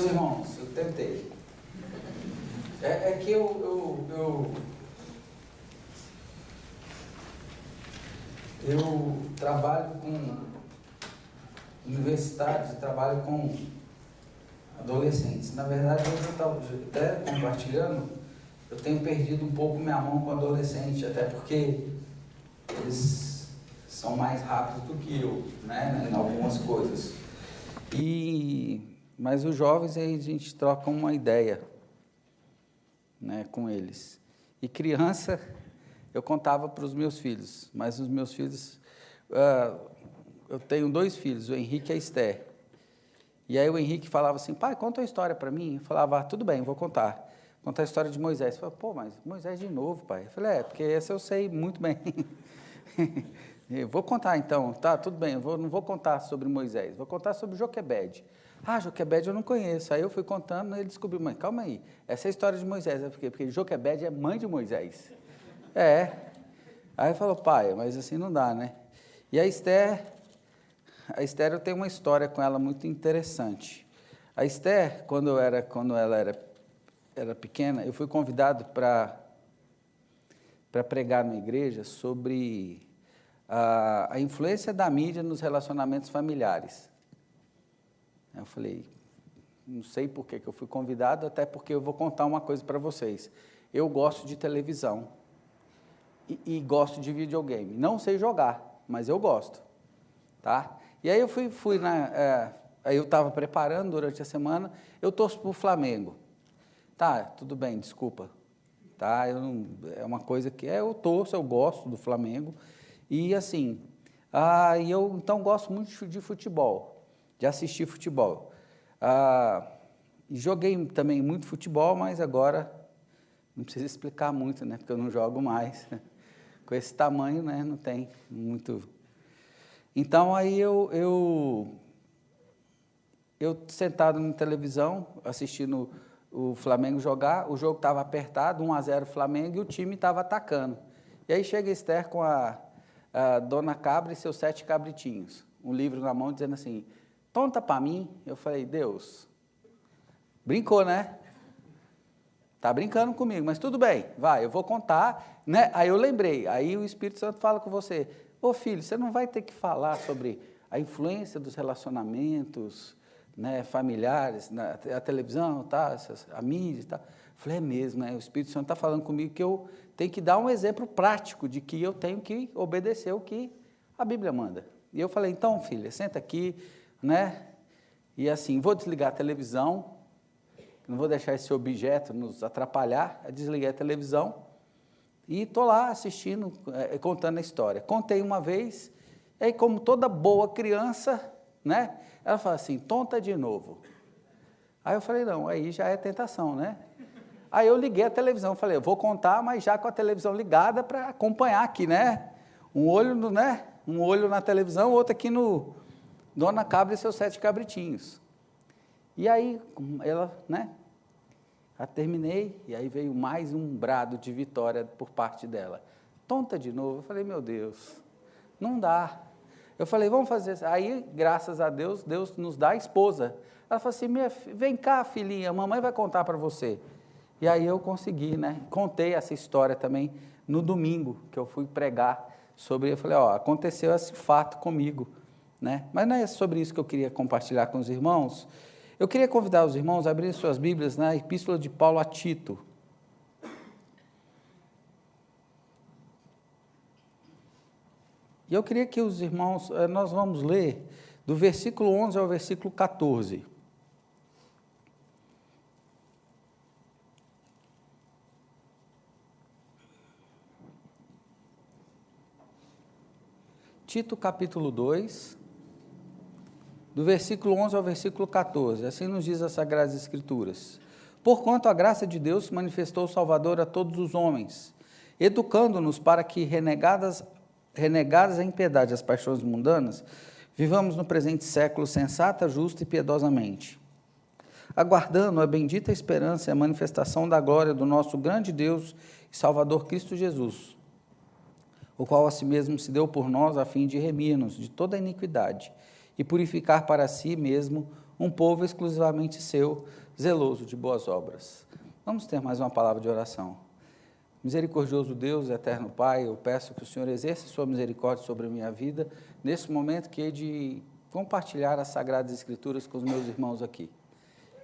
irmãos, eu tentei. É que eu trabalho com universitários, trabalho com adolescentes. Na verdade, hoje eu estava até compartilhando, eu tenho perdido um pouco minha mão com adolescente, até porque eles são mais rápidos do que eu, né, em algumas coisas. Mas os jovens, aí a gente troca uma ideia, né, com eles. E criança, eu contava para os meus filhos, mas os meus filhos, eu tenho 2 filhos, o Henrique e a Esther. E aí o Henrique falava assim, pai, conta uma história para mim. Eu falava, tudo bem, vou contar. Contar a história de Moisés. Eu falava, pô, mas Moisés de novo, pai. Eu falei, porque essa eu sei muito bem. Eu vou contar então, tá, tudo bem, não vou contar sobre Moisés, vou contar sobre Joquebede. Joquebede eu não conheço. Aí eu fui contando, ele descobriu, mas calma aí, essa é a história de Moisés. Eu fiquei, porque Joquebede é mãe de Moisés. Aí ele falou, pai, mas assim não dá, né? E a Esther eu tenho uma história com ela muito interessante. A Esther, quando ela era pequena, eu fui convidado para pregar na igreja sobre a influência da mídia nos relacionamentos familiares. Eu falei, não sei por que eu fui convidado, até porque eu vou contar uma coisa para vocês. Eu gosto de televisão e gosto de videogame. Não sei jogar, mas eu gosto, tá? E aí eu aí eu estava preparando durante a semana, eu torço para o Flamengo. Tá, tudo bem, desculpa. Tá, é uma coisa que eu torço, eu gosto do Flamengo. E assim, eu então gosto muito de futebol, de assistir futebol. Joguei também muito futebol, mas agora não precisa explicar muito, né? Porque eu não jogo mais. Com esse tamanho, né? Não tem muito. Então aí eu sentado na televisão, assistindo o Flamengo jogar, o jogo estava apertado, 1-0 Flamengo, e o time estava atacando. E aí chega a Esther com a Dona Cabra e seus 7 cabritinhos, um livro na mão dizendo assim, tonta para mim. Eu falei, Deus, brincou, né? Tá brincando comigo, mas tudo bem, vai, eu vou contar, né? Aí eu lembrei, aí o Espírito Santo fala com você, ô filho, você não vai ter que falar sobre a influência dos relacionamentos, né, familiares, a televisão, tá, a mídia e tal. Eu falei, é mesmo, né? O Espírito Santo está falando comigo que eu tenho que dar um exemplo prático de que eu tenho que obedecer o que a Bíblia manda. E eu falei, então, filha, senta aqui, né? E assim, vou desligar a televisão, não vou deixar esse objeto nos atrapalhar. Eu desliguei a televisão e estou lá assistindo, contando a história. Contei uma vez, e aí, como toda boa criança, né? Ela fala assim, tonta de novo. Aí eu falei, não, aí já é tentação, né? Aí eu liguei a televisão, falei, eu vou contar, mas já com a televisão ligada para acompanhar aqui, né? Um olho na televisão, outro aqui no Dona Cabra e seus 7 cabritinhos. E aí, ela, né? Já terminei, e aí veio mais um brado de vitória por parte dela. Tonta de novo. Eu falei, meu Deus, não dá. Eu falei, vamos fazer isso. Aí, graças a Deus, Deus nos dá a esposa. Ela falou assim, vem cá, filhinha, a mamãe vai contar para você. E aí eu consegui, né? Contei essa história também no domingo, que eu fui pregar sobre, eu falei, aconteceu esse fato comigo, né? Mas não é sobre isso que eu queria compartilhar com os irmãos. Eu queria convidar os irmãos a abrirem suas Bíblias na Epístola de Paulo a Tito. E eu queria que os irmãos, nós vamos ler do versículo 11 ao versículo 14. Tito capítulo 2, do versículo 11 ao versículo 14, assim nos diz as Sagradas Escrituras. Porquanto a graça de Deus se manifestou o Salvador a todos os homens, educando-nos para que, renegadas a impiedade e as paixões mundanas, vivamos no presente século sensata, justa e piedosamente, aguardando a bendita esperança e a manifestação da glória do nosso grande Deus e Salvador Cristo Jesus, o qual a si mesmo se deu por nós a fim de remir-nos de toda a iniquidade e purificar para si mesmo um povo exclusivamente seu, zeloso de boas obras. Vamos ter mais uma palavra de oração. Misericordioso Deus, eterno Pai, eu peço que o Senhor exerça sua misericórdia sobre a minha vida, nesse momento que é de compartilhar as Sagradas Escrituras com os meus irmãos aqui.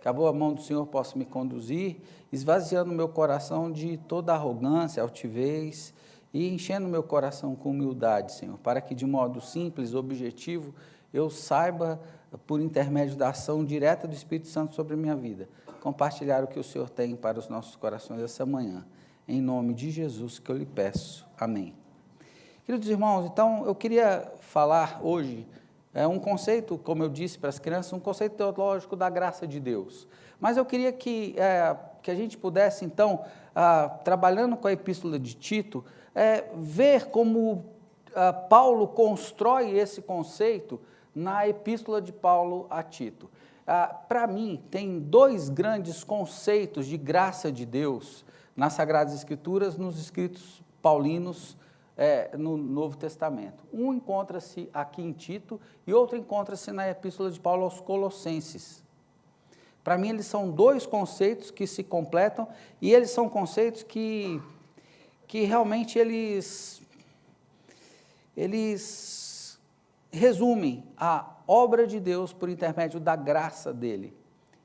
Que a boa mão do Senhor possa me conduzir, esvaziando meu coração de toda arrogância, altivez, e enchendo meu coração com humildade, Senhor, para que de modo simples, objetivo, eu saiba, por intermédio da ação direta do Espírito Santo sobre a minha vida, compartilhar o que o Senhor tem para os nossos corações essa manhã. Em nome de Jesus que eu lhe peço. Amém. Queridos irmãos, então eu queria falar hoje um conceito, como eu disse para as crianças, um conceito teológico da graça de Deus. Mas eu queria que a gente pudesse, então, trabalhando com a epístola de Tito, ver como Paulo constrói esse conceito na epístola de Paulo a Tito. Para mim, tem dois grandes conceitos de graça de Deus nas Sagradas Escrituras, nos escritos paulinos no Novo Testamento. Um encontra-se aqui em Tito e outro encontra-se na epístola de Paulo aos Colossenses. Para mim, eles são dois conceitos que se completam e eles são conceitos que realmente eles resumem a obra de Deus por intermédio da graça dele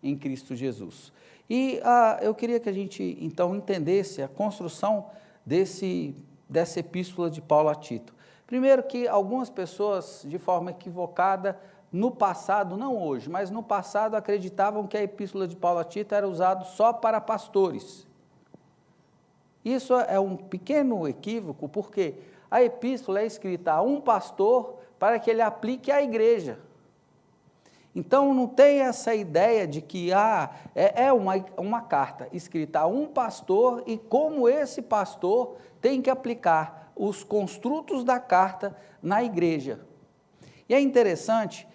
em Cristo Jesus. E eu queria que a gente, então, entendesse a construção dessa epístola de Paulo a Tito. Primeiro que algumas pessoas, de forma equivocada, no passado, não hoje, mas no passado, acreditavam que a epístola de Paulo a Tito era usada só para pastores. Isso é um pequeno equívoco, porque a epístola é escrita a um pastor para que ele aplique à igreja. Então, não tem essa ideia de que é uma carta escrita a um pastor e como esse pastor tem que aplicar os construtos da carta na igreja. E é interessante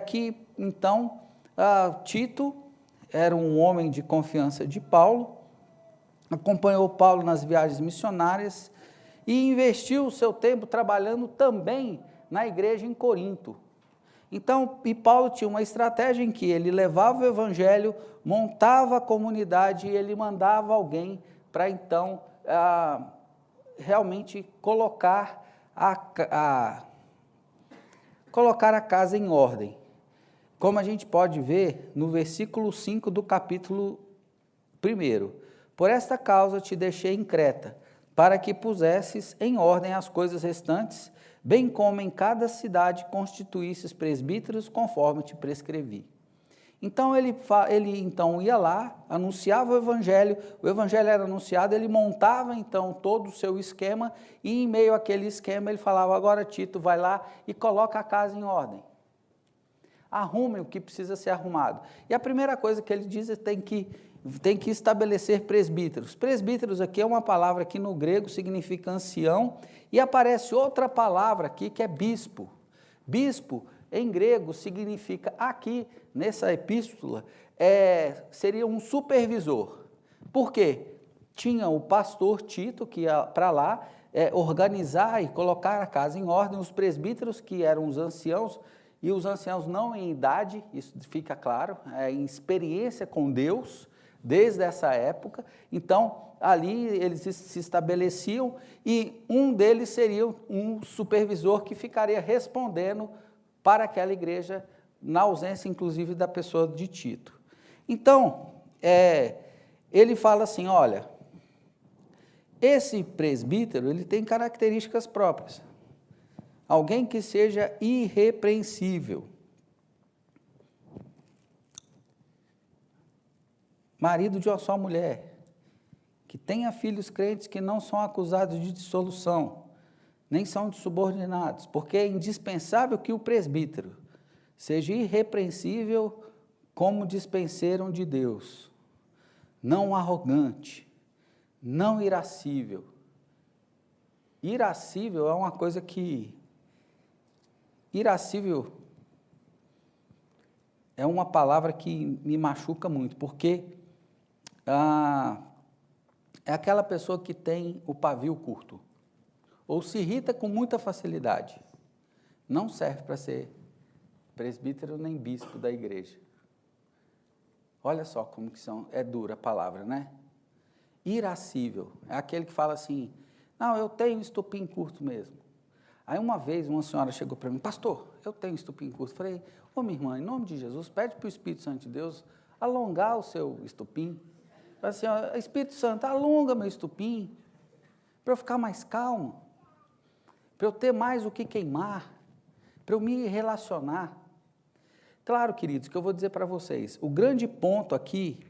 que, então, Tito era um homem de confiança de Paulo, acompanhou Paulo nas viagens missionárias e investiu o seu tempo trabalhando também na igreja em Corinto. Então, e Paulo tinha uma estratégia em que ele levava o evangelho, montava a comunidade e ele mandava alguém para então realmente colocar a casa em ordem. Como a gente pode ver no versículo 5 do capítulo 1. Por esta causa te deixei em Creta, para que pusesses em ordem as coisas restantes, bem como em cada cidade constituísses presbíteros conforme te prescrevi. Então ele então ia lá, anunciava o evangelho era anunciado, ele montava então todo o seu esquema e em meio àquele esquema ele falava, agora Tito vai lá e coloca a casa em ordem. Arrume o que precisa ser arrumado. E a primeira coisa que ele diz é que tem que estabelecer presbíteros. Presbíteros aqui é uma palavra que no grego significa ancião, e aparece outra palavra aqui que é bispo. Bispo, em grego, significa aqui, nessa epístola, seria um supervisor. Por quê? Tinha o pastor Tito, que ia para lá organizar e colocar a casa em ordem, os presbíteros, que eram os anciãos, e os anciãos não em idade, isso fica claro, em experiência com Deus, desde essa época. Então, ali eles se estabeleciam e um deles seria um supervisor que ficaria respondendo para aquela igreja, na ausência, inclusive, da pessoa de Tito. Então, ele fala assim, olha, esse presbítero, ele tem características próprias. Alguém que seja irrepreensível. Marido de uma só mulher, que tenha filhos crentes que não são acusados de dissolução, nem são de subordinados, porque é indispensável que o presbítero seja irrepreensível como dispenseiro de Deus, não arrogante, não irascível. Irascível é uma coisa que... Irascível é uma palavra que me machuca muito, porque é aquela pessoa que tem o pavio curto, ou se irrita com muita facilidade. Não serve para ser presbítero nem bispo da igreja. Olha só como que é dura a palavra, né? Irascível, é aquele que fala assim, não, eu tenho estupim curto mesmo. Aí uma vez uma senhora chegou para mim, pastor, eu tenho estupim curto. Falei, minha irmã, em nome de Jesus, pede para o Espírito Santo de Deus alongar o seu estupim. Falei assim, Espírito Santo, alonga meu estupim, para eu ficar mais calmo, para eu ter mais o que queimar, para eu me relacionar. Claro, queridos, que eu vou dizer para vocês, o grande ponto aqui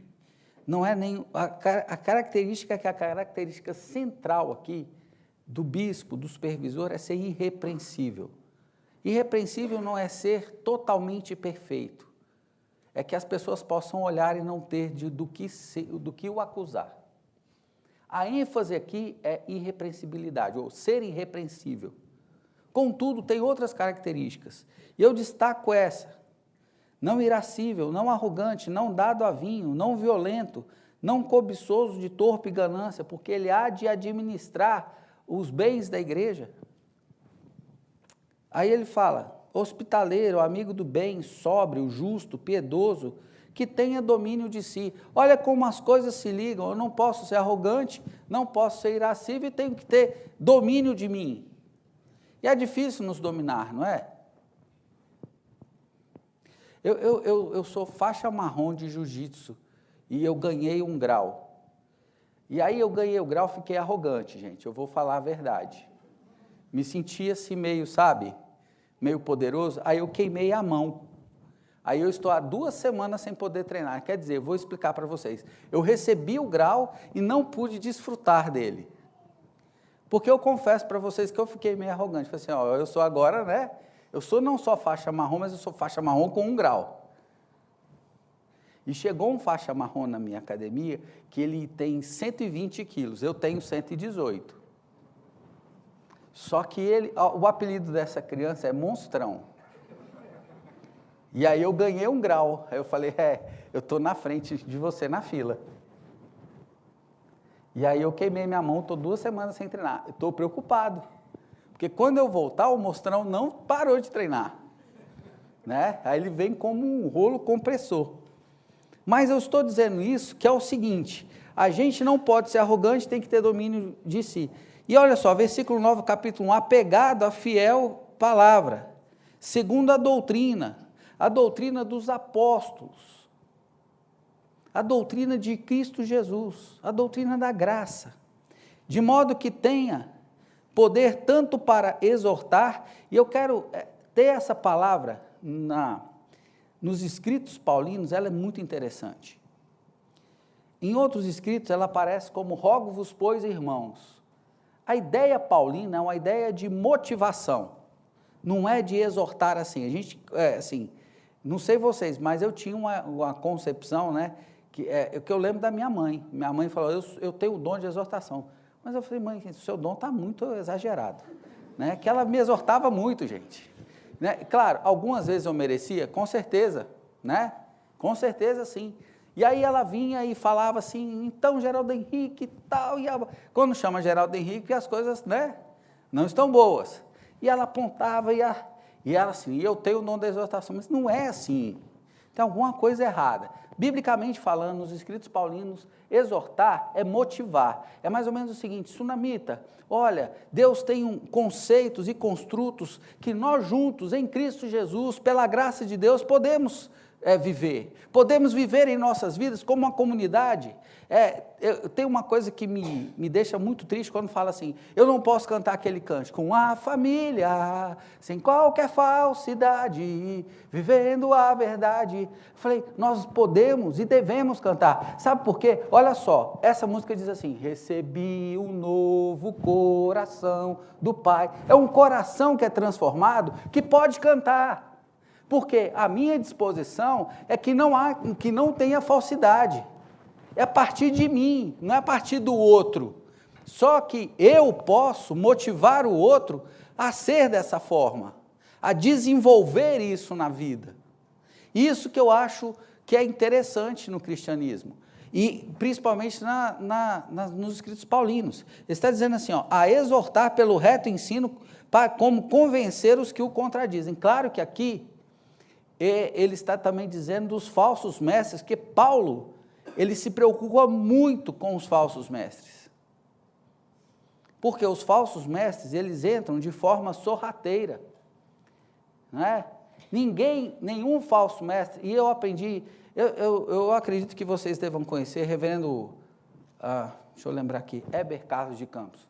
não é nem a característica que é a característica central aqui do bispo, do supervisor, é ser irrepreensível. Irrepreensível não é ser totalmente perfeito, é que as pessoas possam olhar e não ter do que o acusar. A ênfase aqui é irrepreensibilidade, ou ser irrepreensível. Contudo, tem outras características, e eu destaco essa. Não irascível, não arrogante, não dado a vinho, não violento, não cobiçoso de torpe ganância, porque ele há de administrar os bens da igreja. Aí ele fala, hospitaleiro, amigo do bem, sóbrio, justo, piedoso, que tenha domínio de si. Olha como as coisas se ligam, eu não posso ser arrogante, não posso ser irascível e tenho que ter domínio de mim. E é difícil nos dominar, não é? Eu sou faixa marrom de jiu-jitsu e eu ganhei um grau. E aí eu ganhei o grau, fiquei arrogante, gente, eu vou falar a verdade. Me senti assim meio, sabe, meio poderoso, aí eu queimei a mão. Aí eu estou há 2 semanas sem poder treinar, quer dizer, eu vou explicar para vocês. Eu recebi o grau e não pude desfrutar dele. Porque eu confesso para vocês que eu fiquei meio arrogante, falei assim, eu sou agora, né? Eu sou não só faixa marrom, mas eu sou faixa marrom com 1 grau. E chegou um faixa marrom na minha academia, que ele tem 120 quilos, eu tenho 118. Só que o apelido dessa criança é Monstrão. E aí eu ganhei 1 grau, aí eu falei, eu estou na frente de você na fila. E aí eu queimei minha mão, estou 2 semanas sem treinar, estou preocupado. Porque quando eu voltar, o Monstrão não parou de treinar, né? Aí ele vem como um rolo compressor. Mas eu estou dizendo isso, que é o seguinte, a gente não pode ser arrogante, tem que ter domínio de si. E olha só, versículo 9, capítulo 1, apegado à fiel palavra, segundo a doutrina dos apóstolos, a doutrina de Cristo Jesus, a doutrina da graça, de modo que tenha poder tanto para exortar, e eu quero ter essa palavra nos escritos paulinos, ela é muito interessante. Em outros escritos, ela aparece como rogo-vos, pois, irmãos. A ideia paulina é uma ideia de motivação, não é de exortar assim. A gente, assim, não sei vocês, mas eu tinha uma concepção, né, que eu lembro da minha mãe. Minha mãe falou, eu tenho o dom de exortação. Mas eu falei, mãe, o seu dom está muito exagerado, né? Que ela me exortava muito, gente. Né? Claro, algumas vezes eu merecia, com certeza, né? Com certeza, sim. E aí ela vinha e falava assim, então, Geraldo Henrique e tal, quando chama Geraldo Henrique, as coisas, né, não estão boas. E ela apontava, e ela assim, eu tenho o dom da exortação, mas não é assim. Tem alguma coisa errada. Biblicamente falando, nos escritos paulinos, exortar é motivar. É mais ou menos o seguinte, sunamita, olha, Deus tem conceitos e construtos que nós juntos, em Cristo Jesus, pela graça de Deus, podemos viver. Podemos viver em nossas vidas como uma comunidade. Tem uma coisa que me deixa muito triste quando fala assim, eu não posso cantar aquele cântico, com a família, sem qualquer falsidade, vivendo a verdade. Eu falei, nós podemos e devemos cantar. Sabe por quê? Olha só, essa música diz assim, recebi um novo coração do Pai. É um coração que é transformado, que pode cantar. Porque a minha disposição é que não tenha falsidade. É a partir de mim, não é a partir do outro. Só que eu posso motivar o outro a ser dessa forma, a desenvolver isso na vida. Isso que eu acho que é interessante no cristianismo. E principalmente nos escritos paulinos. Ele está dizendo assim, a exortar pelo reto ensino, como convencer os que o contradizem. Claro que aqui, E ele está também dizendo dos falsos mestres, que Paulo, ele se preocupa muito com os falsos mestres. Porque os falsos mestres, eles entram de forma sorrateira, não é? Nenhum falso mestre, e eu aprendi, eu acredito que vocês devam conhecer, reverendo, deixa eu lembrar aqui, Heber Carlos de Campos,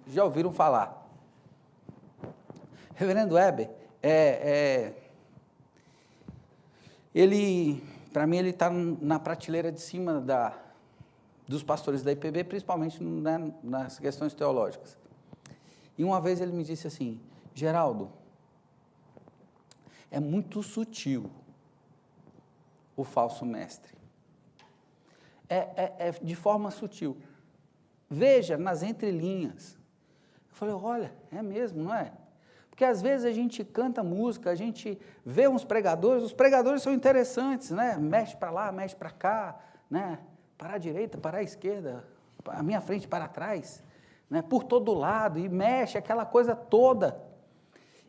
já ouviram falar? Reverendo Heber, ele, para mim, ele está na prateleira de cima dos pastores da IPB, principalmente, né, nas questões teológicas. E uma vez ele me disse assim: Geraldo, é muito sutil o falso mestre. É de forma sutil. Veja nas entrelinhas. Eu falei, olha, é mesmo, não é? Porque às vezes a gente canta música, a gente vê uns pregadores, os pregadores são interessantes, né? Mexe para lá, mexe para cá, né? Para a direita, para a esquerda, a minha frente, para trás, né? Por todo lado, e mexe aquela coisa toda.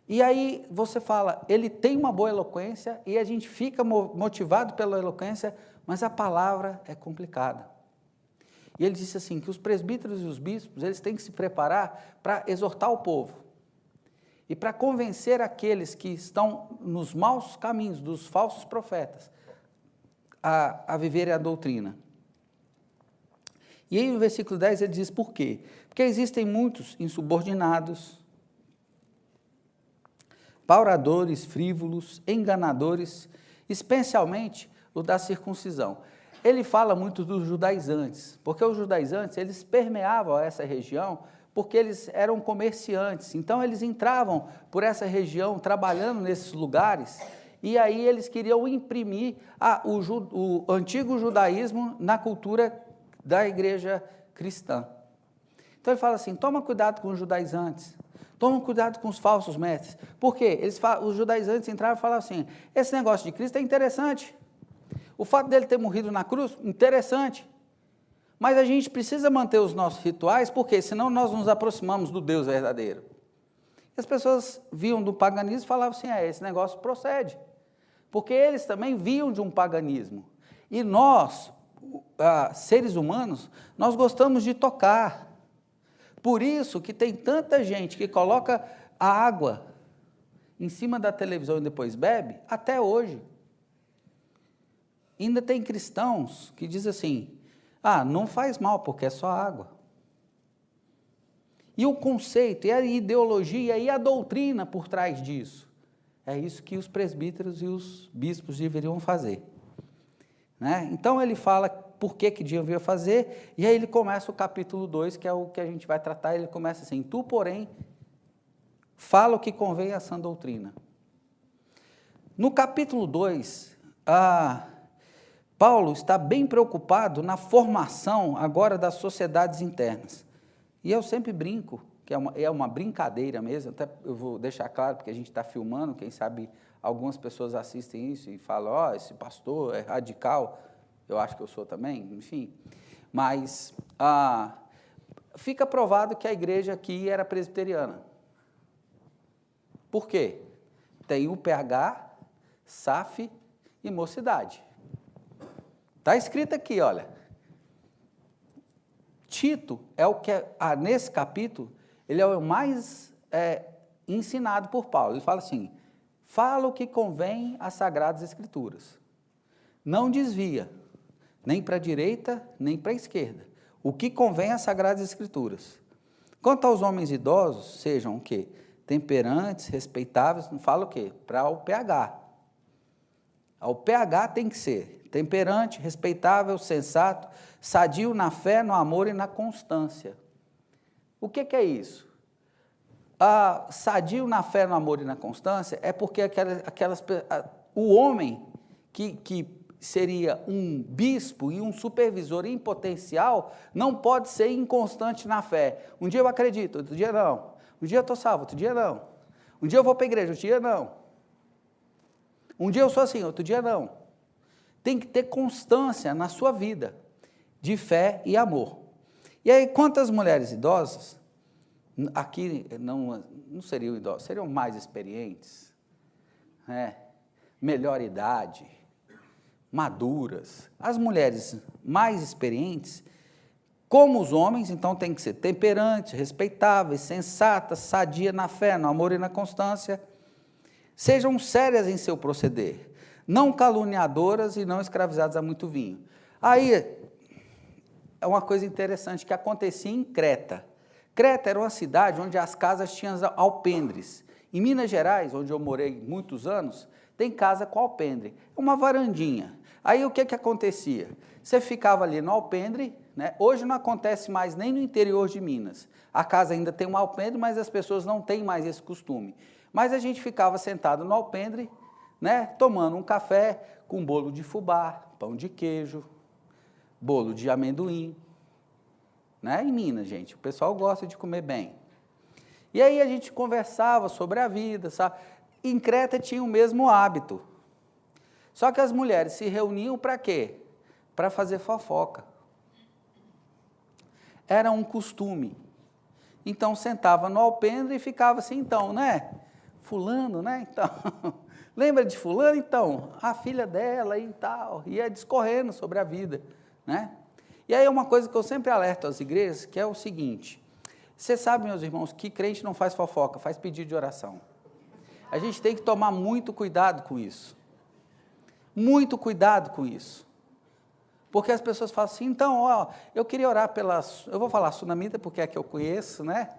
E aí você fala, ele tem uma boa eloquência, e a gente fica motivado pela eloquência, mas a palavra é complicada. E ele disse assim, que os presbíteros e os bispos, eles têm que se preparar para exortar o povo, e para convencer aqueles que estão nos maus caminhos dos falsos profetas, a viverem a doutrina. E aí no versículo 10 ele diz por quê? Porque existem muitos insubordinados, pauradores, frívolos, enganadores, especialmente o da circuncisão. Ele fala muito dos judaizantes, porque os judaizantes, eles permeavam essa região, porque eles eram comerciantes, então eles entravam por essa região, trabalhando nesses lugares, e aí eles queriam imprimir o antigo judaísmo na cultura da igreja cristã. Então ele fala assim, toma cuidado com os judaizantes, toma cuidado com os falsos mestres. Por quê? Os judaizantes entraram e falavam assim, esse negócio de Cristo é interessante, o fato dele ter morrido na cruz, interessante, mas a gente precisa manter os nossos rituais, porque senão nós nos aproximamos do Deus verdadeiro. As pessoas viam do paganismo e falavam assim, esse negócio procede, porque eles também viam de um paganismo, e nós, seres humanos, nós gostamos de tocar, por isso que tem tanta gente que coloca a água em cima da televisão e depois bebe, até hoje. Ainda tem cristãos que dizem assim, não faz mal porque é só água. E o conceito, e a ideologia, e a doutrina por trás disso, é isso que os presbíteros e os bispos deveriam fazer. Né? Então ele fala por que devia fazer, e aí ele começa o capítulo 2, que é o que a gente vai tratar, ele começa assim, tu, porém, fala o que convém à sã doutrina. No capítulo 2, Paulo está bem preocupado na formação agora das sociedades internas. E eu sempre brinco, que é uma brincadeira mesmo, até eu vou deixar claro, porque a gente está filmando, quem sabe algumas pessoas assistem isso e falam, esse pastor é radical, eu acho que eu sou também, enfim. Mas fica provado que a igreja aqui era presbiteriana. Por quê? Tem o PH, SAF e mocidade. Está escrito aqui, olha. Tito é o que, nesse capítulo, ele é o mais ensinado por Paulo. Ele fala assim, fala o que convém às Sagradas Escrituras. Não desvia, nem para a direita, nem para a esquerda. O que convém às Sagradas Escrituras. Quanto aos homens idosos, sejam o quê? Temperantes, respeitáveis, não fala o quê? Para o PH. O PH tem que ser temperante, respeitável, sensato, sadio na fé, no amor e na constância. O que é isso? Sadio na fé, no amor e na constância é porque o homem que seria um bispo e um supervisor em potencial não pode ser inconstante na fé. Um dia eu acredito, outro dia não. Um dia eu estou salvo, outro dia não. Um dia eu vou para a igreja, outro dia não. Um dia eu sou assim, outro dia não. Tem que ter constância na sua vida, de fé e amor. E aí, quantas mulheres idosas, aqui não seriam idosas, seriam mais experientes, melhor idade, maduras. As mulheres mais experientes, como os homens, então tem que ser temperantes, respeitáveis, sensatas, sadias na fé, no amor e na constância. Sejam sérias em seu proceder, não caluniadoras e não escravizadas a muito vinho. Aí, é uma coisa interessante que acontecia em Creta. Creta era uma cidade onde as casas tinham alpendres. Em Minas Gerais, onde eu morei muitos anos, tem casa com alpendre, uma varandinha. Aí o que acontecia? Você ficava ali no alpendre, né? Hoje não acontece mais nem no interior de Minas. A casa ainda tem um alpendre, mas as pessoas não têm mais esse costume. Mas a gente ficava sentado no alpendre, né? Tomando um café com bolo de fubá, pão de queijo, bolo de amendoim. Né? Em Minas, gente, o pessoal gosta de comer bem. E aí a gente conversava sobre a vida, sabe? Em Creta tinha o mesmo hábito. Só que as mulheres se reuniam para quê? Para fazer fofoca. Era um costume. Então sentava no alpendre e ficava assim, então, né? Fulano, né? Então, lembra de fulano? Então, a filha dela e tal, ia discorrendo sobre a vida, né? E aí é uma coisa que eu sempre alerto às igrejas, que é o seguinte: você sabe, meus irmãos, que crente não faz fofoca, faz pedido de oração. A gente tem que tomar muito cuidado com isso. Muito cuidado com isso. Porque as pessoas falam assim, então, ó, eu queria orar eu vou falar Sunamita porque é que eu conheço, né?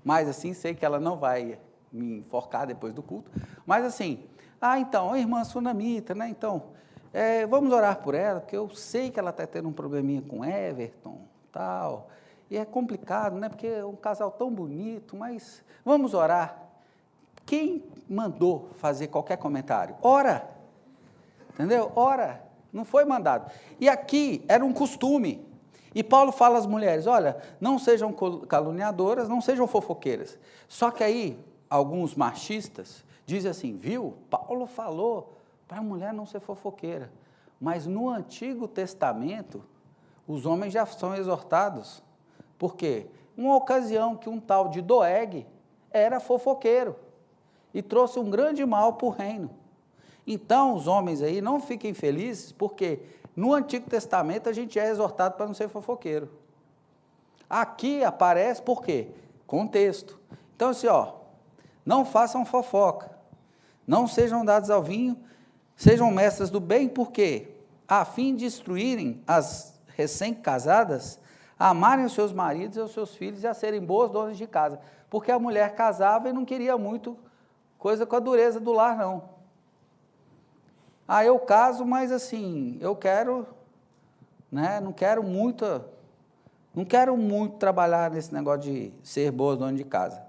Mas assim, sei que ela não vai me enforcar depois do culto. Mas assim, então, a irmã Sunamita, né? Então, vamos orar por ela, porque eu sei que ela está tendo um probleminha com Everton, tal. E é complicado, né? Porque é um casal tão bonito, mas vamos orar. Quem mandou fazer qualquer comentário? Ora, entendeu? Ora, não foi mandado. E aqui era um costume. E Paulo fala às mulheres, olha, não sejam caluniadoras, não sejam fofoqueiras. Só que aí, alguns machistas dizem assim, viu, Paulo falou para a mulher não ser fofoqueira. Mas no Antigo Testamento, os homens já são exortados. Por quê? Uma ocasião que um tal de Doeg era fofoqueiro e trouxe um grande mal para o reino. Então, os homens aí não fiquem felizes, porque no Antigo Testamento a gente é exortado para não ser fofoqueiro. Aqui aparece por quê? Contexto. Então, assim, não façam fofoca, não sejam dados ao vinho, sejam mestras do bem, por quê? A fim de instruírem as recém-casadas a amarem os seus maridos e os seus filhos e a serem boas donas de casa. Porque a mulher casava e não queria muito coisa com a dureza do lar, não. Eu caso, mas assim, eu quero, né, não quero muito trabalhar nesse negócio de ser boa dona de casa.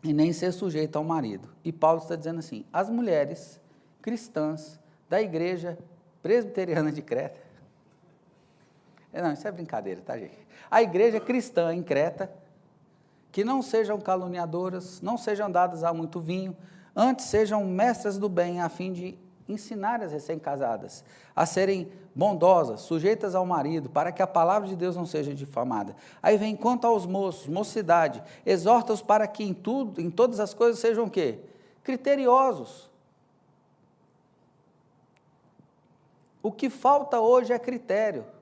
E nem ser sujeito ao marido. E Paulo está dizendo assim, as mulheres cristãs da igreja presbiteriana de Creta, não, isso é brincadeira, tá, gente? A igreja cristã em Creta, que não sejam caluniadoras, não sejam dadas a muito vinho, antes sejam mestras do bem, a fim de ensinar as recém-casadas a serem bondosas, sujeitas ao marido, para que a palavra de Deus não seja difamada. Aí vem, quanto aos moços, mocidade, exorta-os para que em todas as coisas sejam o quê? Criteriosos. O que falta hoje é critério.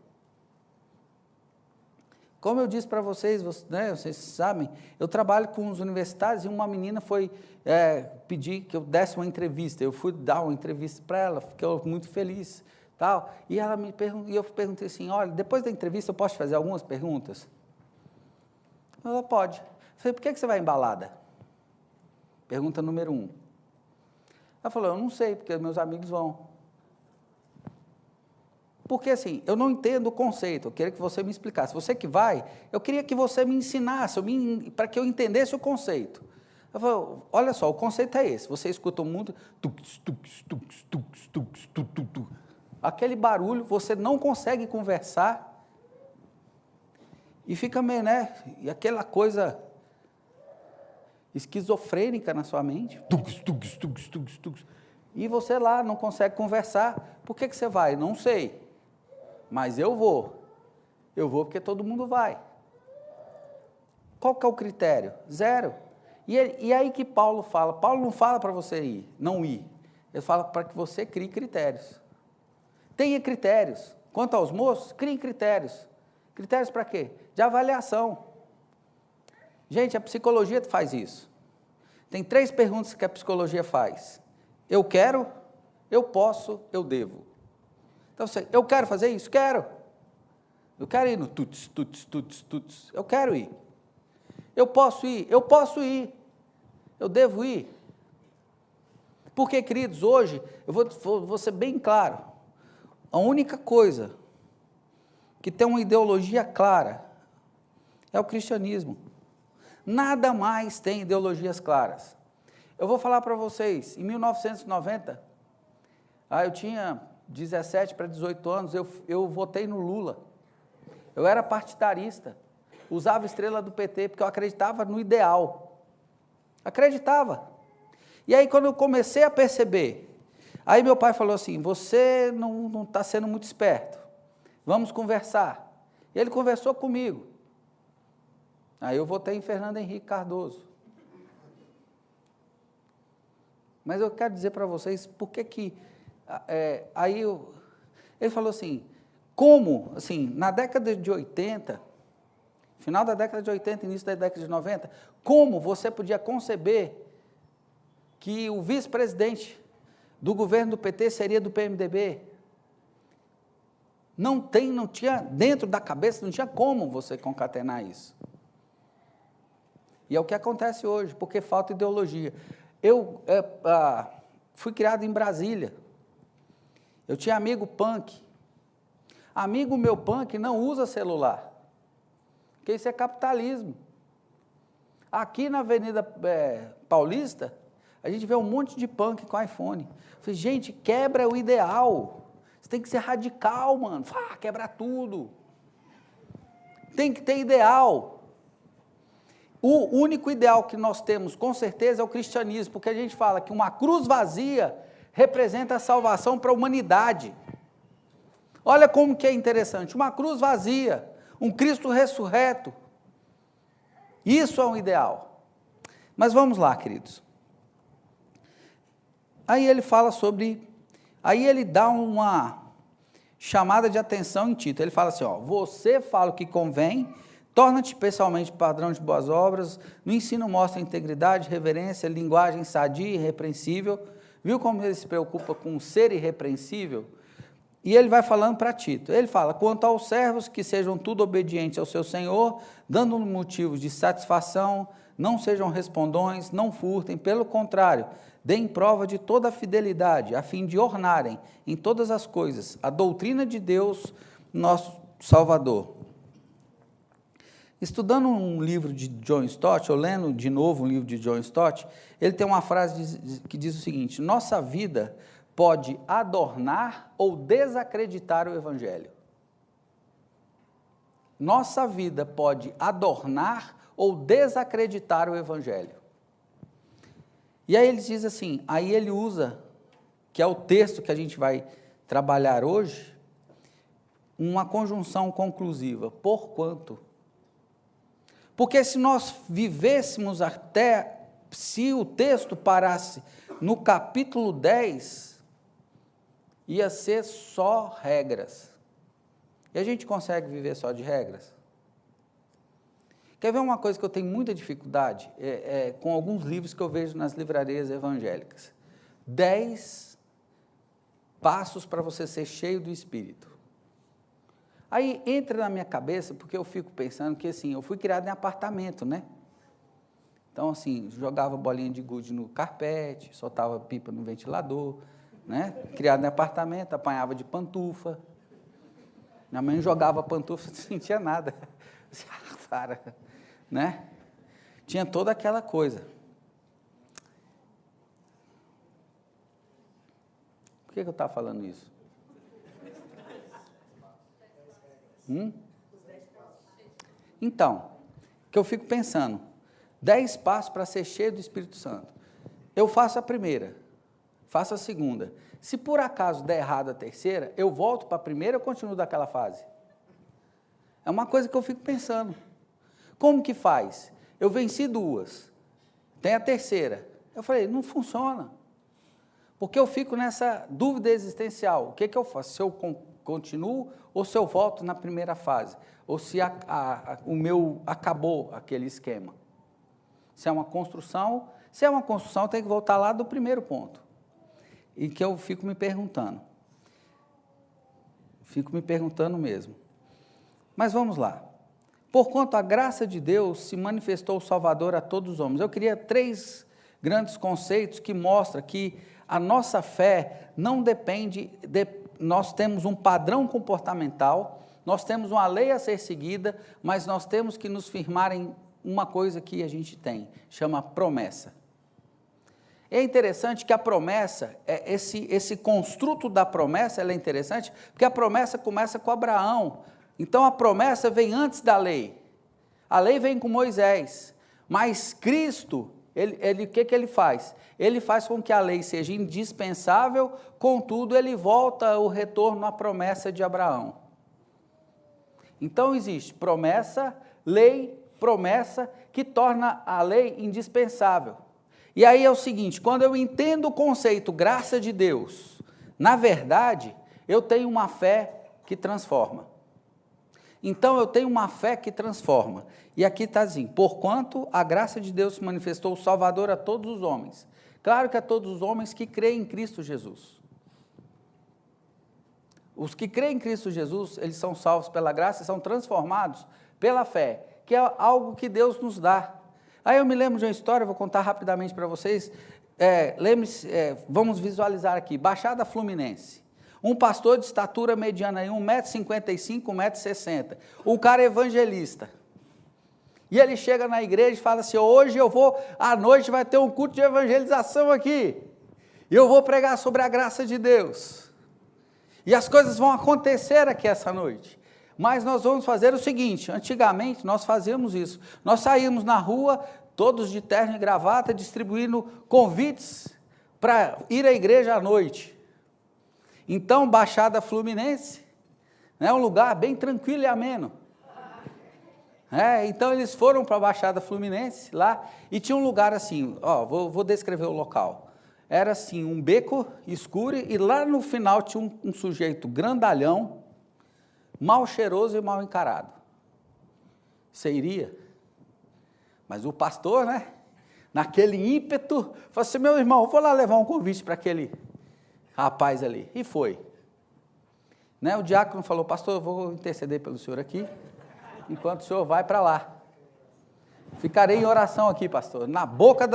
Como eu disse para vocês, né, vocês sabem, eu trabalho com os universitários e uma menina foi pedir que eu desse uma entrevista. Eu fui dar uma entrevista para ela, fiquei muito feliz. Tal, e ela me perguntou, e eu perguntei assim, olha, depois da entrevista eu posso te fazer algumas perguntas? Ela pode. Eu falei, por que você vai em balada? Pergunta número 1. Ela falou, eu não sei, porque meus amigos vão. Porque assim, eu não entendo o conceito, eu queria que você me explicasse. Você que vai, eu queria que você me ensinasse, para que eu entendesse o conceito. Eu falei, olha só, o conceito é esse, você escuta um mundo, aquele barulho, você não consegue conversar, e fica meio, né, e aquela coisa esquizofrênica na sua mente, e você lá não consegue conversar, por que você vai? Não sei. Mas eu vou porque todo mundo vai. Qual que é o critério? 0. E aí que Paulo fala, Paulo não fala para você ir, não ir. Ele fala para que você crie critérios. Tenha critérios. Quanto aos moços, criem critérios. Critérios para quê? De avaliação. Gente, a psicologia faz isso. Tem 3 perguntas que a psicologia faz. Eu quero, eu posso, eu devo. Então, eu quero fazer isso? Quero. Eu quero ir no tuts, tuts, tuts, tuts. Eu quero ir. Eu posso ir? Eu posso ir. Eu devo ir. Porque, queridos, hoje, eu vou ser bem claro, a única coisa que tem uma ideologia clara é o cristianismo. Nada mais tem ideologias claras. Eu vou falar para vocês, em 1990, eu tinha 17 para 18 anos, eu votei no Lula. Eu era partidarista, usava a estrela do PT, porque eu acreditava no ideal. Acreditava. E aí, quando eu comecei a perceber, aí meu pai falou assim, você não está sendo muito esperto, vamos conversar. E ele conversou comigo. Aí eu votei em Fernando Henrique Cardoso. Mas eu quero dizer para vocês, por que ele falou assim, como, assim, na década de 80, final da década de 80, início da década de 90, como você podia conceber que o vice-presidente do governo do PT seria do PMDB? Não tinha, dentro da cabeça, não tinha como você concatenar isso. E é o que acontece hoje, porque falta ideologia. Eu fui criado em Brasília. Eu tinha amigo punk. Amigo meu punk não usa celular, porque isso é capitalismo. Aqui na Avenida Paulista, a gente vê um monte de punk com iPhone. Eu falei, gente, quebra o ideal. Você tem que ser radical, mano. Quebra tudo. Tem que ter ideal. O único ideal que nós temos, com certeza, é o cristianismo, porque a gente fala que uma cruz vazia representa a salvação para a humanidade. Olha como que é interessante, uma cruz vazia, um Cristo ressurreto. Isso é um ideal. Mas vamos lá, queridos. Aí ele fala aí ele dá uma chamada de atenção em Tito. Ele fala assim, você fala o que convém, torna-te pessoalmente padrão de boas obras, no ensino mostra integridade, reverência, linguagem sadia e irrepreensível. Viu como ele se preocupa com ser irrepreensível? E ele vai falando para Tito. Ele fala, quanto aos servos, que sejam tudo obedientes ao seu Senhor, dando motivos de satisfação, não sejam respondões, não furtem, pelo contrário, deem prova de toda a fidelidade, a fim de ornarem em todas as coisas a doutrina de Deus, nosso Salvador. Estudando um livro de John Stott, ou lendo de novo um livro de John Stott, ele tem uma frase que diz o seguinte, nossa vida pode adornar ou desacreditar o Evangelho. Nossa vida pode adornar ou desacreditar o Evangelho. E aí ele diz assim, aí ele usa, que é o texto que a gente vai trabalhar hoje, uma conjunção conclusiva, porquanto. Porque se nós vivêssemos se o texto parasse no capítulo 10, ia ser só regras. E a gente consegue viver só de regras? Quer ver uma coisa que eu tenho muita dificuldade? Com alguns livros que eu vejo nas livrarias evangélicas. 10 passos para você ser cheio do Espírito. Aí entra na minha cabeça, porque eu fico pensando que assim, eu fui criado em apartamento, né? Então assim, jogava bolinha de gude no carpete, soltava pipa no ventilador, né? Criado em apartamento, apanhava de pantufa. Minha mãe jogava pantufa, não sentia nada. Para, né? Tinha toda aquela coisa. Por que eu estava falando isso? Então, que eu fico pensando, 10 passos para ser cheio do Espírito Santo. Eu faço a primeira, faço a segunda. Se por acaso der errado a terceira, eu volto para a primeira ou continuo daquela fase? É uma coisa que eu fico pensando. Como que faz? Eu venci 2, tem a terceira. Eu falei, não funciona. Porque eu fico nessa dúvida existencial. O que eu faço? Se eu continuo ou se eu volto na primeira fase? Ou se o meu acabou aquele esquema? Se é uma construção, tem que voltar lá do primeiro ponto. E que eu fico me perguntando. Fico me perguntando mesmo. Mas vamos lá. Porquanto a graça de Deus se manifestou Salvador a todos os homens. Eu queria 3 grandes conceitos que mostram que a nossa fé não depende, nós temos um padrão comportamental, nós temos uma lei a ser seguida, mas nós temos que nos firmar em uma coisa que a gente tem, chama promessa. É interessante que a promessa, esse construto da promessa, ela é interessante, porque a promessa começa com Abraão. Então a promessa vem antes da lei. A lei vem com Moisés, mas Cristo, o que ele faz? Ele faz com que a lei seja indispensável, contudo ele volta o retorno à promessa de Abraão. Então existe promessa, lei, promessa, que torna a lei indispensável. E aí é o seguinte, quando eu entendo o conceito graça de Deus, na verdade, eu tenho uma fé que transforma. Então eu tenho uma fé que transforma. E aqui está assim, porquanto a graça de Deus se manifestou Salvador a todos os homens. Claro que a todos os homens que creem em Cristo Jesus. Os que creem em Cristo Jesus, eles são salvos pela graça e são transformados pela fé, que é algo que Deus nos dá. Aí eu me lembro de uma história, vou contar rapidamente para vocês. Lembre-se, vamos visualizar aqui, Baixada Fluminense. Um pastor de estatura mediana, 1,55 m, 1,60 m. O cara é evangelista. E ele chega na igreja e fala assim, hoje à noite vai ter um culto de evangelização aqui. E eu vou pregar sobre a graça de Deus. E as coisas vão acontecer aqui essa noite. Mas nós vamos fazer o seguinte, antigamente nós fazíamos isso. Nós saímos na rua, todos de terno e gravata, distribuindo convites para ir à igreja à noite. Então, Baixada Fluminense, um lugar bem tranquilo e ameno. Então, eles foram para a Baixada Fluminense, lá, e tinha um lugar assim, vou descrever o local. Era assim, um beco escuro, e lá no final tinha um sujeito grandalhão, mal cheiroso e mal encarado. Você iria? Mas o pastor, naquele ímpeto, falou assim, meu irmão, vou lá levar um convite para aquele rapaz ali, e foi. O diácono falou, pastor, eu vou interceder pelo senhor aqui, enquanto o senhor vai para lá. Ficarei em oração aqui, pastor, na boca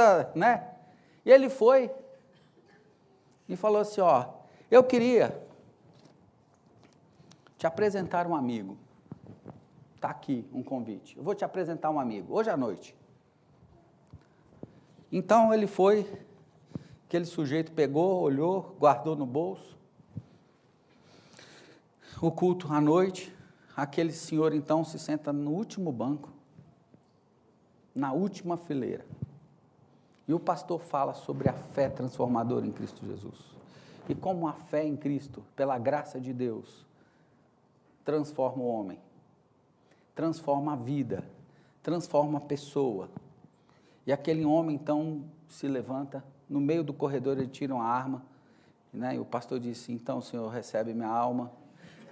E ele foi, e falou assim, eu queria te apresentar um amigo. Está aqui um convite, eu vou te apresentar um amigo, hoje à noite. Então ele foi, aquele sujeito pegou, olhou, guardou no bolso. O culto à noite, aquele senhor então se senta no último banco, na última fileira. E o pastor fala sobre a fé transformadora em Cristo Jesus. E como a fé em Cristo, pela graça de Deus, transforma o homem, transforma a vida, transforma a pessoa. E aquele homem então se levanta, no meio do corredor ele tira uma arma, e o pastor disse, então o senhor recebe minha alma,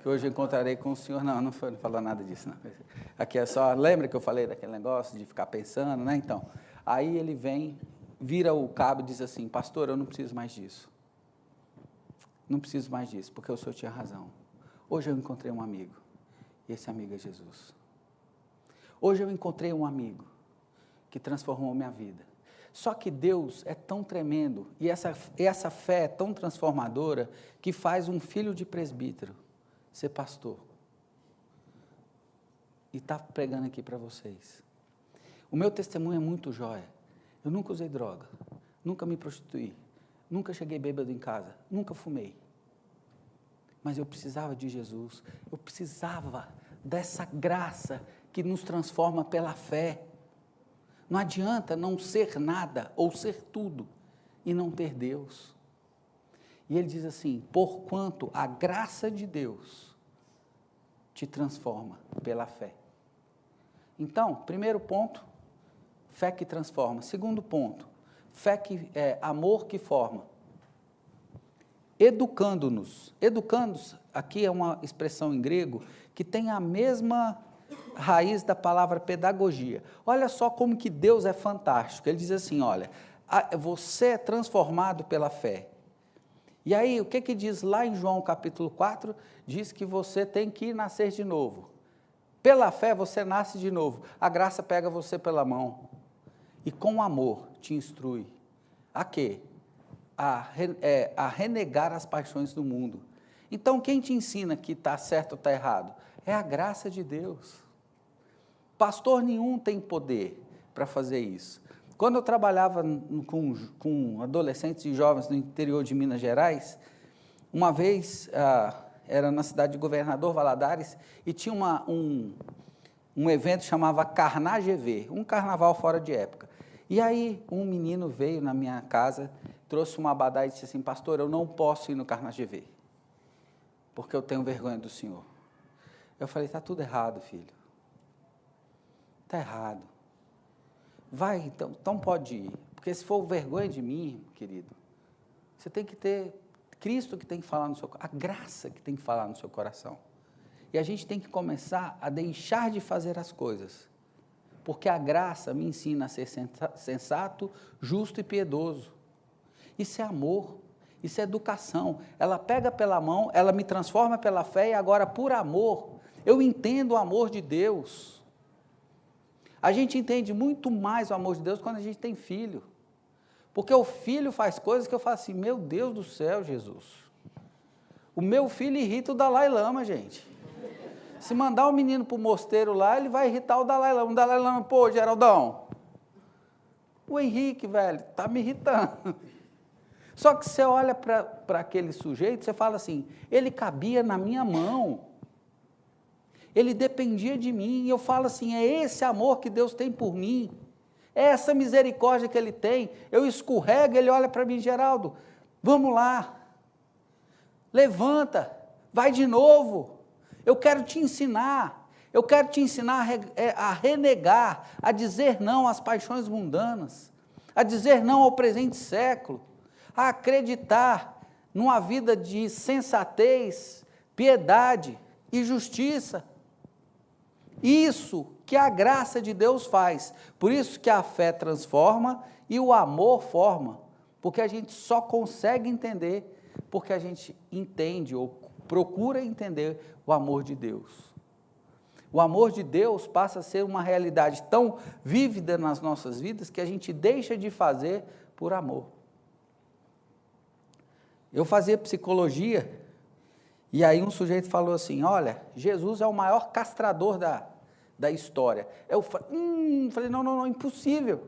que hoje eu encontrarei com o senhor. Não falou nada disso, não. Aqui é só, lembra que eu falei daquele negócio de ficar pensando, Então, aí ele vem, vira o cabo e diz assim, pastor, eu não preciso mais disso. Não preciso mais disso, porque o senhor tinha razão. Hoje eu encontrei um amigo, e esse amigo é Jesus. Hoje eu encontrei um amigo que transformou minha vida. Só que Deus é tão tremendo, e essa fé é tão transformadora, que faz um filho de presbítero ser pastor. E está pregando aqui para vocês. O meu testemunho é muito jóia. Eu nunca usei droga, nunca me prostituí, nunca cheguei bêbado em casa, nunca fumei. Mas eu precisava de Jesus, eu precisava dessa graça que nos transforma pela fé. Não adianta não ser nada ou ser tudo e não ter Deus. E ele diz assim, porquanto a graça de Deus te transforma pela fé. Então, primeiro ponto, fé que transforma. Segundo ponto, amor que forma. educando-nos. Educando-nos, aqui é uma expressão em grego que tem a mesma raiz da palavra pedagogia. Olha só como que Deus é fantástico. Ele diz assim, olha, você é transformado pela fé. E aí, o que diz lá em João capítulo 4? Diz que você tem que nascer de novo. Pela fé você nasce de novo. A graça pega você pela mão e com amor te instrui. A quê? A renegar as paixões do mundo. Então, quem te ensina que está certo ou está errado? É a graça de Deus. Pastor nenhum tem poder para fazer isso. Quando eu trabalhava com adolescentes e jovens no interior de Minas Gerais, uma vez, era na cidade de Governador Valadares, e tinha um evento que chamava Carná GV, um carnaval fora de época. E aí um menino veio na minha casa, trouxe uma abadá e disse assim, pastor, eu não posso ir no Carná GV, porque eu tenho vergonha do senhor. Eu falei, está tudo errado, filho. Está errado. Vai, então pode ir, porque se for vergonha de mim, querido, você tem que ter Cristo que tem que falar no seu coração, a graça que tem que falar no seu coração. E a gente tem que começar a deixar de fazer as coisas, porque a graça me ensina a ser sensato, justo e piedoso. Isso é amor, isso é educação. Ela pega pela mão, ela me transforma pela fé e agora, por amor, eu entendo o amor de Deus. A gente entende muito mais o amor de Deus quando a gente tem filho. Porque o filho faz coisas que eu falo assim, meu Deus do céu, Jesus. O meu filho irrita o Dalai Lama, gente. Se mandar o menino para o mosteiro lá, ele vai irritar o Dalai Lama. O Dalai Lama, pô, Geraldão, o Henrique, velho, está me irritando. Só que você olha para aquele sujeito, você fala assim, ele cabia na minha mão. Ele dependia de mim, e eu falo assim, é esse amor que Deus tem por mim, é essa misericórdia que Ele tem, eu escorrego, Ele olha para mim, Geraldo, vamos lá, levanta, vai de novo, eu quero te ensinar a renegar, a dizer não às paixões mundanas, a dizer não ao presente século, a acreditar numa vida de sensatez, piedade e justiça. Isso que a graça de Deus faz, por isso que a fé transforma e o amor forma, porque a gente só consegue entender, porque a gente entende ou procura entender o amor de Deus. O amor de Deus passa a ser uma realidade tão vívida nas nossas vidas que a gente deixa de fazer por amor. Eu fazia psicologia, e aí um sujeito falou assim, olha, Jesus é o maior castrador da história. Eu falei, não, impossível.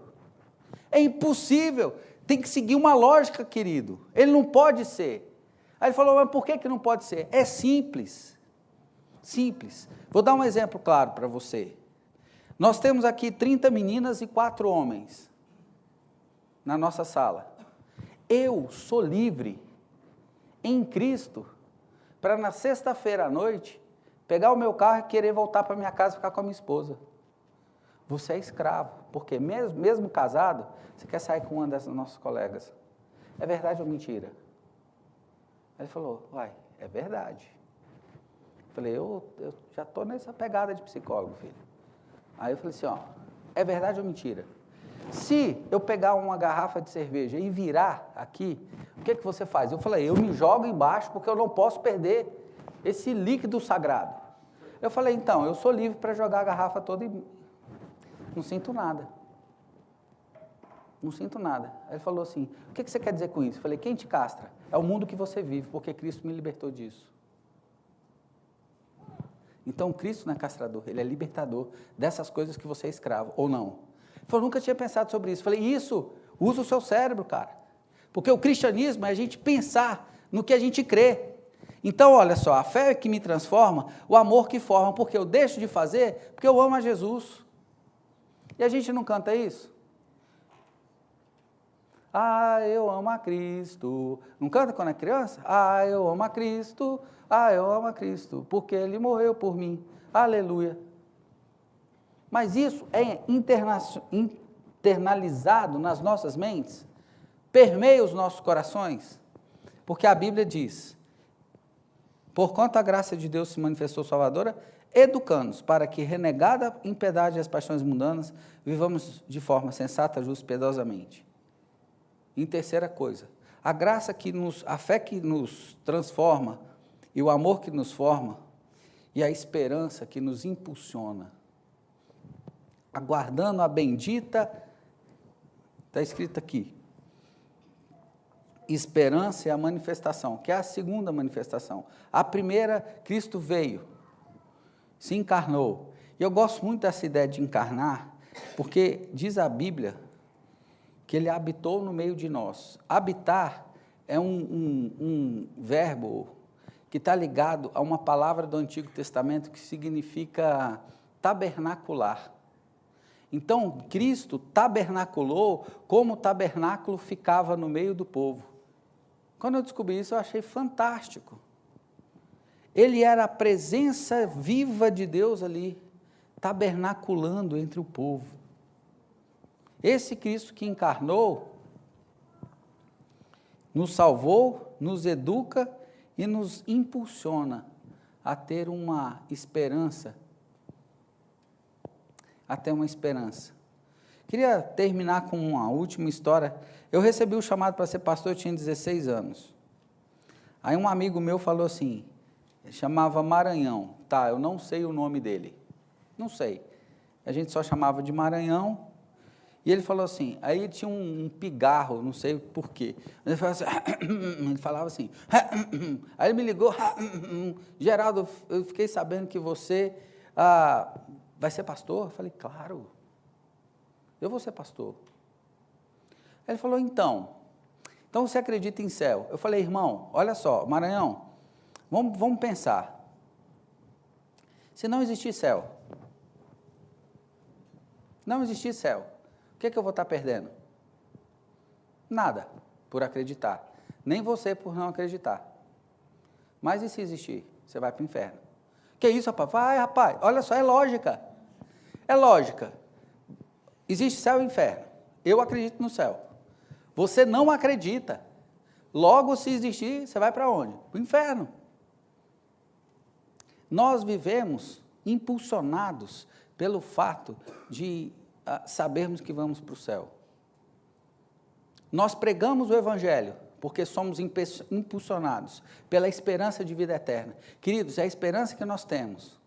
É impossível. Tem que seguir uma lógica, querido. Ele não pode ser. Aí ele falou, mas por que não pode ser? É simples. Simples. Vou dar um exemplo claro para você. Nós temos aqui 30 meninas e 4 homens na nossa sala. Eu sou livre em Cristo para na sexta-feira à noite, pegar o meu carro e querer voltar para minha casa e ficar com a minha esposa. Você é escravo, porque mesmo casado, você quer sair com uma dessas nossas colegas. É verdade ou mentira? Ele falou, uai, é verdade. Eu falei, eu já estou nessa pegada de psicólogo, filho. Aí eu falei assim, ó, é verdade ou mentira? Se eu pegar uma garrafa de cerveja e virar aqui, o que você faz? Eu falei, eu me jogo embaixo porque eu não posso perder esse líquido sagrado. Eu falei, então, eu sou livre para jogar a garrafa toda e não sinto nada. Não sinto nada. Aí ele falou assim, o que você quer dizer com isso? Eu falei, quem te castra? É o mundo que você vive, porque Cristo me libertou disso. Então, Cristo não é castrador, Ele é libertador dessas coisas que você é escravo, ou não. Ele falou, nunca tinha pensado sobre isso. Eu falei, isso, usa o seu cérebro, cara. Porque o cristianismo é a gente pensar no que a gente crê. Então, olha só, a fé que me transforma, o amor que forma, porque eu deixo de fazer, porque eu amo a Jesus. E a gente não canta isso? Ah, eu amo a Cristo. Não canta quando é criança? Ah, eu amo a Cristo. Ah, eu amo a Cristo, porque Ele morreu por mim. Aleluia. Mas isso é internalizado nas nossas mentes, permeia os nossos corações. Porque a Bíblia diz, porquanto a graça de Deus se manifestou salvadora, educando-nos para que, renegada a impiedade e as paixões mundanas, vivamos de forma sensata, justa e piedosamente. Em terceira coisa, a fé que nos transforma, e o amor que nos forma, e a esperança que nos impulsiona, aguardando a bendita, está escrito aqui, esperança é a manifestação, que é a segunda manifestação. A primeira, Cristo veio, se encarnou. E eu gosto muito dessa ideia de encarnar, porque diz a Bíblia que ele habitou no meio de nós. Habitar é um verbo que está ligado a uma palavra do Antigo Testamento que significa tabernacular. Então, Cristo tabernaculou como o tabernáculo ficava no meio do povo. Quando eu descobri isso, eu achei fantástico. Ele era a presença viva de Deus ali, tabernaculando entre o povo. Esse Cristo que encarnou, nos salvou, nos educa e nos impulsiona a ter uma esperança, até uma esperança. Queria terminar com uma última história. Eu recebi o chamado para ser pastor, eu tinha 16 anos. Aí um amigo meu falou assim, chamava Maranhão. Tá, eu não sei o nome dele, não sei. A gente só chamava de Maranhão. E ele falou assim, aí tinha um pigarro, não sei porquê. Ele falava assim, aí ele me ligou, Geraldo, eu fiquei sabendo que você vai ser pastor? Eu falei, claro, eu vou ser pastor. Ele falou, então você acredita em céu? Eu falei, irmão, olha só, Maranhão, vamos pensar. Se não existir céu, o que eu vou estar perdendo? Nada, por acreditar. Nem você por não acreditar. Mas e se existir? Você vai para o inferno. Que isso, rapaz? Vai, rapaz, olha só, é lógica. É lógica. Existe céu e inferno. Eu acredito no céu. Você não acredita. Logo, se existir, você vai para onde? Para o inferno. Nós vivemos impulsionados pelo fato de sabermos que vamos para o céu. Nós pregamos o Evangelho porque somos impulsionados pela esperança de vida eterna. Queridos, é a esperança que nós temos,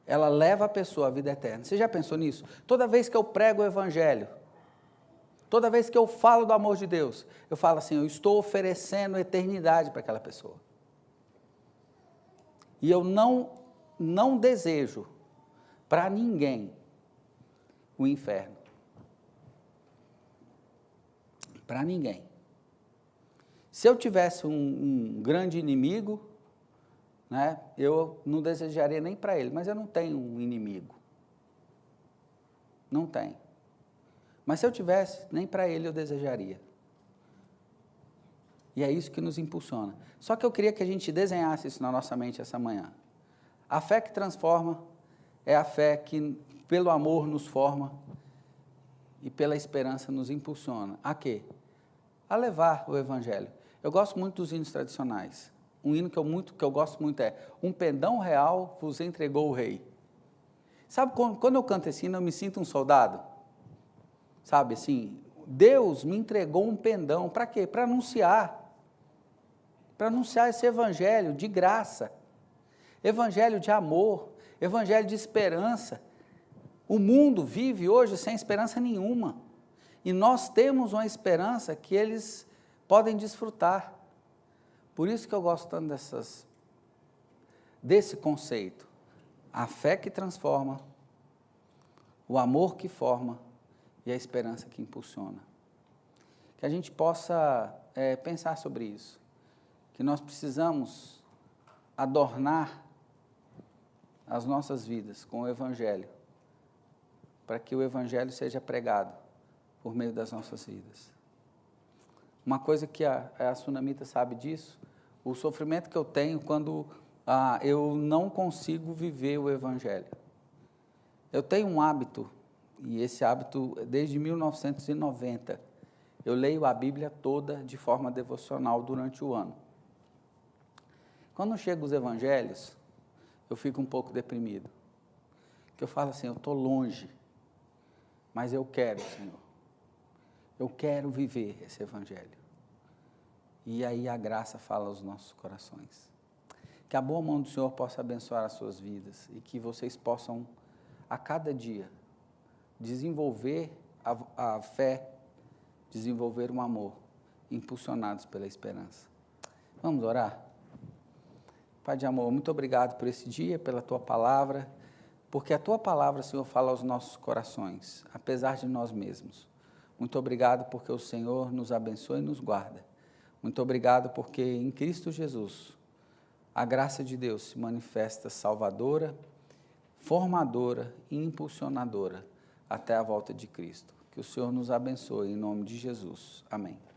ela leva a pessoa à vida eterna. Você já pensou nisso? Toda vez que eu prego o Evangelho, toda vez que eu falo do amor de Deus, eu falo assim, eu estou oferecendo eternidade para aquela pessoa. E eu não desejo para ninguém o inferno. Para ninguém. Se eu tivesse um grande inimigo, né, eu não desejaria nem para ele, mas eu não tenho um inimigo. Não tenho. Mas se eu tivesse, nem para ele eu desejaria. E é isso que nos impulsiona. Só que eu queria que a gente desenhasse isso na nossa mente essa manhã. A fé que transforma é a fé que pelo amor nos forma e pela esperança nos impulsiona. A quê? A levar o Evangelho. Eu gosto muito dos hinos tradicionais. Um hino que eu gosto muito é um pendão real vos entregou o rei. Sabe, quando eu canto esse hino, eu me sinto um soldado. Sabe, assim, Deus me entregou um pendão. Para quê? Para anunciar esse Evangelho de graça. Evangelho de amor. Evangelho de esperança. O mundo vive hoje sem esperança nenhuma. E nós temos uma esperança que eles podem desfrutar. Por isso que eu gosto tanto desse conceito. A fé que transforma, o amor que forma e a esperança que impulsiona. Que a gente possa pensar sobre isso. Que nós precisamos adornar as nossas vidas com o Evangelho, para que o Evangelho seja pregado por meio das nossas vidas. Uma coisa que a Sunamita sabe disso, o sofrimento que eu tenho quando eu não consigo viver o Evangelho. Eu tenho um hábito, e esse hábito desde 1990, eu leio a Bíblia toda de forma devocional durante o ano. Quando chegam os evangelhos, eu fico um pouco deprimido. Que eu falo assim, eu estou longe, mas eu quero, Senhor. Eu quero viver esse evangelho. E aí a graça fala aos nossos corações. Que a boa mão do Senhor possa abençoar as suas vidas e que vocês possam, a cada dia, desenvolver a fé, desenvolver um amor, impulsionados pela esperança. Vamos orar? Pai de amor, muito obrigado por esse dia, pela Tua palavra, porque a Tua palavra, Senhor, fala aos nossos corações, apesar de nós mesmos. Muito obrigado porque o Senhor nos abençoa e nos guarda. Muito obrigado porque em Cristo Jesus, a graça de Deus se manifesta salvadora, formadora e impulsionadora até a volta de Cristo. Que o Senhor nos abençoe em nome de Jesus. Amém.